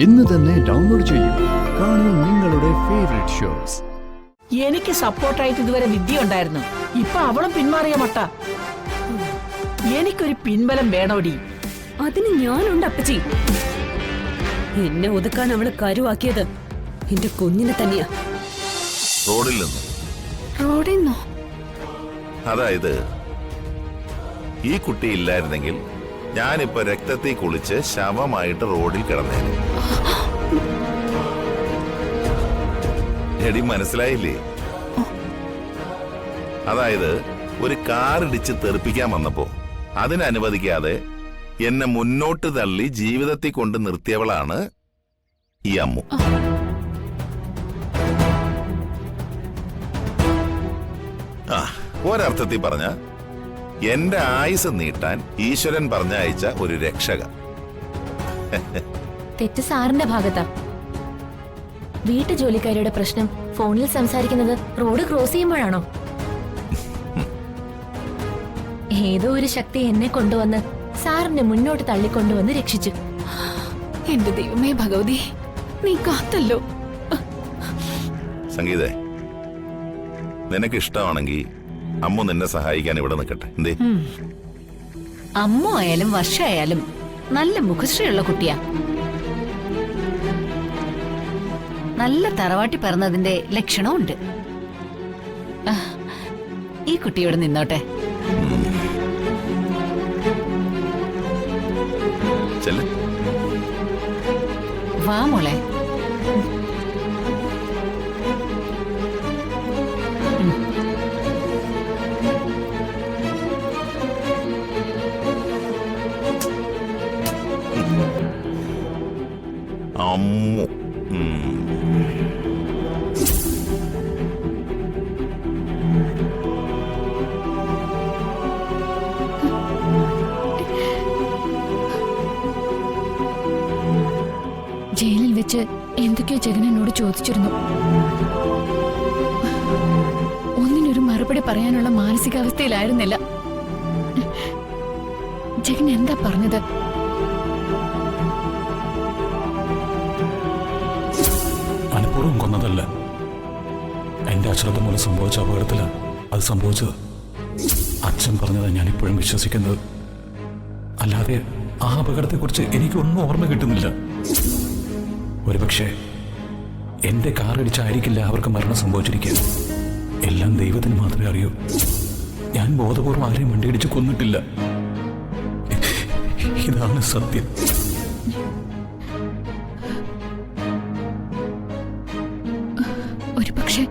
ഇന്ന് തന്നെ ഡൗൺലോഡ് ചെയ്യൂ. കാണൂ നിങ്ങളുടെ ഫേവറേറ്റ് ഷോസ്. എനിക്ക് സപ്പോർട്ടായിട്ട് ഇതുവരെ വിദ്യ ഉണ്ടായിരുന്നു. ഇപ്പൊ അവളും പിന്മാറിയ മട്ട. എനിക്കൊരു പിൻബലം വേണോടി. അതിന് ഞാനുണ്ട് അപ്പച്ചി. എന്നെ ഒതുക്കാൻ അവള് കരുവാക്കിയത് എന്റെ കുഞ്ഞിനെ തന്നെയാ. റോഡിൽ നിന്ന്. റോഡിൽ നിന്നോ? അതായത് ഈ കുട്ടി ഇല്ലായിരുന്നെങ്കിൽ ഞാനിപ്പോ രക്തത്തിൽ കുളിച്ച് ശവമായിട്ട് റോഡിൽ കിടന്നേനെ. എടി മനസ്സിലായില്ലേ? അതായത് ഒരു കാർ ഇടിച്ച് തെറിപ്പിക്കാൻ വന്നപ്പോ അതിനനുവദിക്കാതെ എന്നെ മുന്നോട്ട് തള്ളി ജീവിതത്തിൽ കൊണ്ട് നിർത്തിയവളാണ് ഈ അമ്മു. ആ ഒരർത്ഥത്തിൽ പറഞ്ഞ എന്റെ ആയുസ് നീട്ടാൻ ഈശ്വരൻ പറഞ്ഞയച്ച ഒരു രക്ഷക. തെറ്റ് സാറിന്റെ ഭാഗത്താ. വീട്ടു ജോലിക്കാരുടെ പ്രശ്നം ഫോണിൽ സംസാരിക്കുന്നത് റോഡ് ക്രോസ് ചെയ്യുമ്പോഴാണോ? ഏതോ ഒരു ശക്തി എന്നെ കൊണ്ടുവന്ന് സാറിനെ മുന്നോട്ട് തള്ളിക്കൊണ്ടുവന്ന് രക്ഷിച്ചു. എന്റെ ദൈവമേ ഭഗവതി, നീ കാത്തല്ലോ. സംഗീതേ, നിനക്ക് ഇഷ്ടമാണെങ്കിൽ അമ്മു നിന്നെ സഹായിക്കാൻ ഇവിടെ നിൽക്കട്ടെ. എന്തേ? അമ്മ ആയാലും വർഷമായാലും നല്ല മുഖശ്രീയുള്ള കുട്ടിയാ. നല്ല തറവാട്ടി പറഞ്ഞതിന്റെ ലക്ഷണമുണ്ട്. ഈ കുട്ടിയോട് നിന്നോട്ടെ. വാ മോളെ. അമ്മു ജയിലിൽ വെച്ച് എന്തൊക്കെയോ ജഗൻ എന്നോട് ചോദിച്ചിരുന്നു. ഒന്നിനൊരു മറുപടി പറയാനുള്ള മാനസികാവസ്ഥയിലായിരുന്നില്ല. ജഗൻ എന്താ പറഞ്ഞത്? മനഃപൂർവ്വം കൊന്നതല്ല. എന്റെ അശ്രദ്ധ മൂലം സംഭവിച്ച അപകടത്തിലാണ് അത് സംഭവിച്ചത്. അച്ഛൻ പറഞ്ഞത് ഞാനിപ്പോഴും വിശ്വസിക്കുന്നത്. അല്ലാതെ ആ അപകടത്തെക്കുറിച്ച് എനിക്കൊന്നും ഓർമ്മ കിട്ടുന്നില്ല. ഒരുപക്ഷെ എന്റെ കാറടിച്ചായിരിക്കില്ല അവർക്ക് മരണം സംഭവിച്ചിരിക്കുക. എല്ലാം ദൈവത്തിന് മാത്രമേ അറിയൂ. ഞാൻ ബോധപൂർവ്വം ആരെയും വണ്ടിയിടിച്ച് കൊന്നിട്ടില്ല. ഇതാണ് സത്യം. ഒരുപക്ഷെ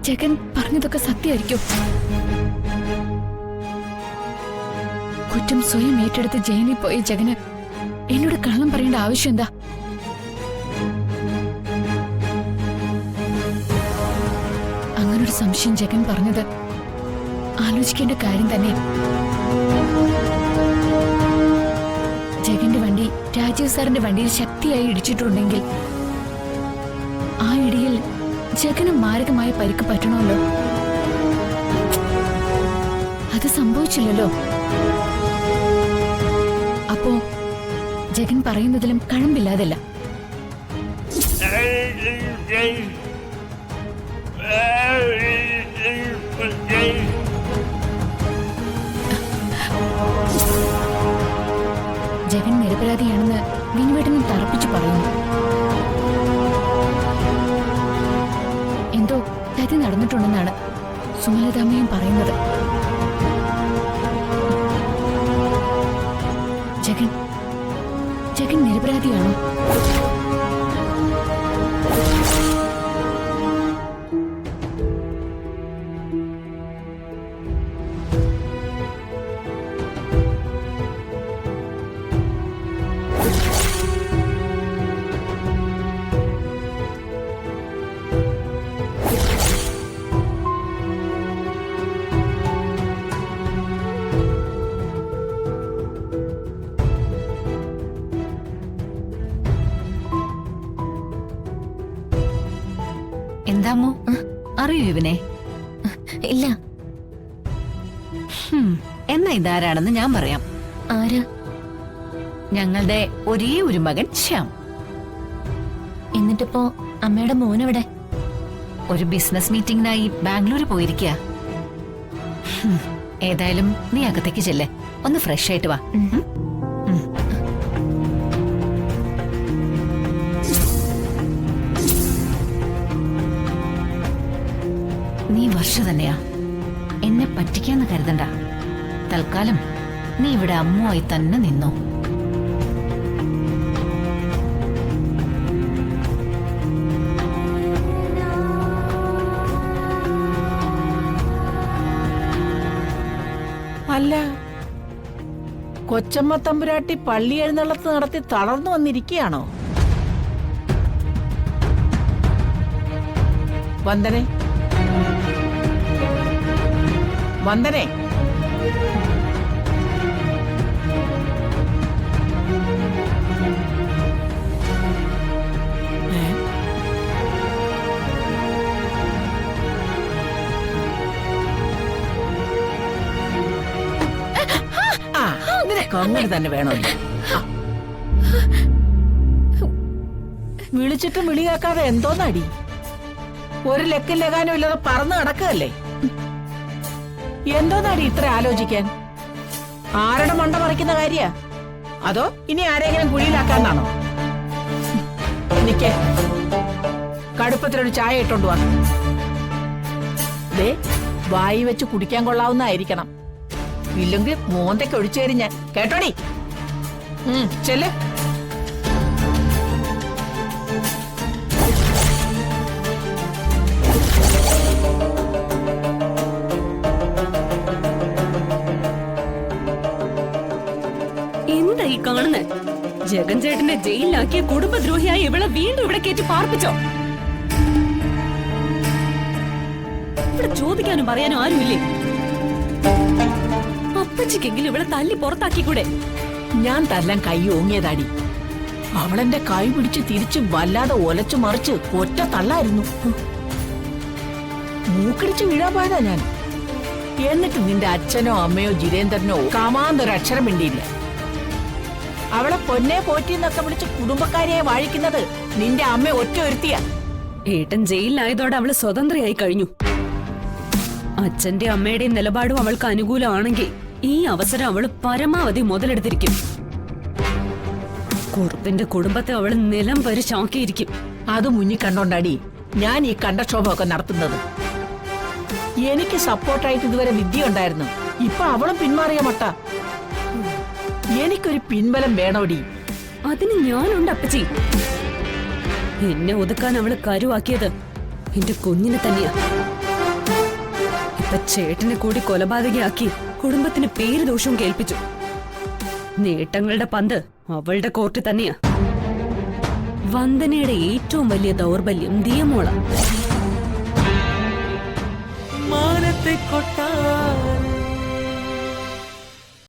ജഗൻ പറഞ്ഞതൊക്കെ സത്യമായിരിക്കും. കുറ്റം സ്വയം ഏറ്റെടുത്ത് ജയിലിൽ പോയി ജഗന് എന്നോട് കള്ളം പറയേണ്ട ആവശ്യം എന്താ? അങ്ങനൊരു സംശയം ജഗൻ പറഞ്ഞത് ആലോചിക്കേണ്ട കാര്യം തന്നെ. ജഗന്റെ വണ്ടി രാജീവ് സാറിന്റെ വണ്ടിയിൽ ശക്തിയായി ഇടിച്ചിട്ടുണ്ടെങ്കിൽ ആ ഇടിയിൽ ജഗന് മാരകമായ പരിക്ക് പറ്റണമല്ലോ. അത് സംഭവിച്ചില്ലല്ലോ. അപ്പോ ജഗൻ പറയുന്നതിലും കഴമ്പില്ലാതല്ല. ജഗൻ നിരപരാധിയാണെന്ന് വിനുവേട്ടനും തറപ്പിച്ചു പറയുന്നു. എന്തോ ചതി നടന്നിട്ടുണ്ടെന്നാണ് സുമലതാമ്മയും പറയുന്നത്. ജഗൻ ജഗൻ നിരപരാധിയാണോ? എന്താമോ അറിയൂ ഇവനെ? ഇല്ല. എന്നാ ഇതാരാണെന്ന് ഞാൻ പറയാം. ആര്? ഞങ്ങളുടെ ഒരേ ഒരു മകൻ ശ്യാം. എന്നിട്ടിപ്പോ അമ്മയുടെ മോനെവിടെ? ഒരു ബിസിനസ് മീറ്റിംഗിനായി ബാംഗ്ലൂർ പോയിരിക്കുക. ഏതായാലും നീ അകത്തേക്ക് ചെല്ലേ, ഒന്ന് ഫ്രഷ് ആയിട്ട് വാ. നീ വർഷ തന്നെയാ, എന്നെ പറ്റിക്കാന്ന് കരുതണ്ട. തൽക്കാലം നീ ഇവിടെ അമ്മുവായി തന്നെ നിന്നോ. അല്ല, കൊച്ചമ്മ തമ്പുരാട്ടി പള്ളി എഴുന്നള്ളത്ത് നടത്തി തളർന്നു വന്നിരിക്കുകയാണോ? വന്ദനെ, വന്ദനെ, അങ്ങനെ തന്നെ വേണമല്ലോ. വിളിച്ചിട്ടും വിളി കേൾക്കാതെ എന്തോന്നടി? ഒരു ലക്കും ലഗാനും ഇല്ലാതെ പറന്ന് നടക്കുകയല്ലേ? എന്തോന്നടി ഇത്ര ആലോചിക്കാൻ? ആരുടെ മണ്ട മറിക്കുന്ന കാര്യ? അതോ ഇനി ആരെങ്കിലും കുഴിയിലാക്കാന്നാണോ? നിക്കേ, കടുപ്പത്തിലൊരു ചായ ഇട്ടോണ്ട് വാ. ദേ, വായി വെച്ച് കുടിക്കാൻ കൊള്ളാവുന്നതായിരിക്കണം, ഇല്ലെങ്കിൽ മോന്തയ്ക്ക് ഒഴിച്ചു തരും ഞാൻ, കേട്ടോടി. ചെല്ല്. എന്താ ഈ കാണുന്നേ? ജഗൻ ചേട്ടനെ ജയിലിലാക്കിയ കുടുംബദ്രോഹിയായി ഇവളെ വീണ്ടും ഇവിടെ കയറ്റി പാർപ്പിച്ചോ? ഇവിടെ ചോദിക്കാനും പറയാനും ആരുമില്ലേ? അപ്പച്ചിക്കെങ്കിലും ഇവളെ തല്ലി പുറത്താക്കിക്കൂടെ? ഞാൻ തല്ലാൻ കൈ ഓങ്ങിയതാടി. അവളെന്റെ കൈ പിടിച്ച് തിരിച്ച് വല്ലാതെ ഒലച്ചു മറിച്ച് ഒറ്റ തള്ളായിരുന്നു. മൂക്കിടിച്ച് വീഴാൻ പോയതാ ഞാൻ. എന്നിട്ട് നിന്റെ അച്ഛനോ അമ്മയോ ജിതേന്ദ്രനോ കാമാന്തൊരക്ഷരം മിണ്ടിയില്ല. അവളെ പൊന്നെ പോറ്റിന്നൊക്കെ വിളിച്ച് കുടുംബക്കാരിയെ വാഴിക്കുന്നത് നിന്റെ അമ്മ ഒറ്റ ഒരുത്തിയാ. ഏട്ടൻ ജയിലിലായതോടെ അവള് സ്വതന്ത്രയായി കഴിഞ്ഞു. അച്ഛന്റെ അമ്മയുടെയും നിലപാടും അവൾക്ക് അനുകൂലമാണെങ്കിൽ ഈ അവസരം അവള് പരമാവധി മുതലെടുത്തിരിക്കും. കുറുപ്പിന്റെ കുടുംബത്തെ അവള് നിലം പരിശാക്കിയിരിക്കും. അത് മുന്നിൽ കണ്ടോണ്ടാടി ഞാൻ ഈ കണ്ടക്ഷോഭമൊക്കെ നടത്തുന്നത്. എനിക്ക് സപ്പോർട്ടായിട്ട് ഇതുവരെ വിദ്യ ഉണ്ടായിരുന്നു, ഇപ്പൊ അവളും പിന്മാറിയ മട്ട. എനിക്കൊരു പിൻബലം വേണോടി. അതിന് ഞാനുണ്ട് അപ്പച്ചി. എന്നെ ഒതുക്കാൻ അവള് കരുവാക്കിയത് എന്റെ കുഞ്ഞിനെ തന്നെയാ. ഇപ്പൊ ചേട്ടനെ കൂടി കൊലപാതകയാക്കി കുടുംബത്തിന് പേര് ദോഷവും കേൾപ്പിച്ചു. നേട്ടങ്ങളുടെ പന്ത് അവളുടെ കോർട്ട് തന്നെയാ. വന്ദനയുടെ ഏറ്റവും വലിയ ദൗർബല്യം ദിയമോള. മാനത്തെ കൊട്ടാരം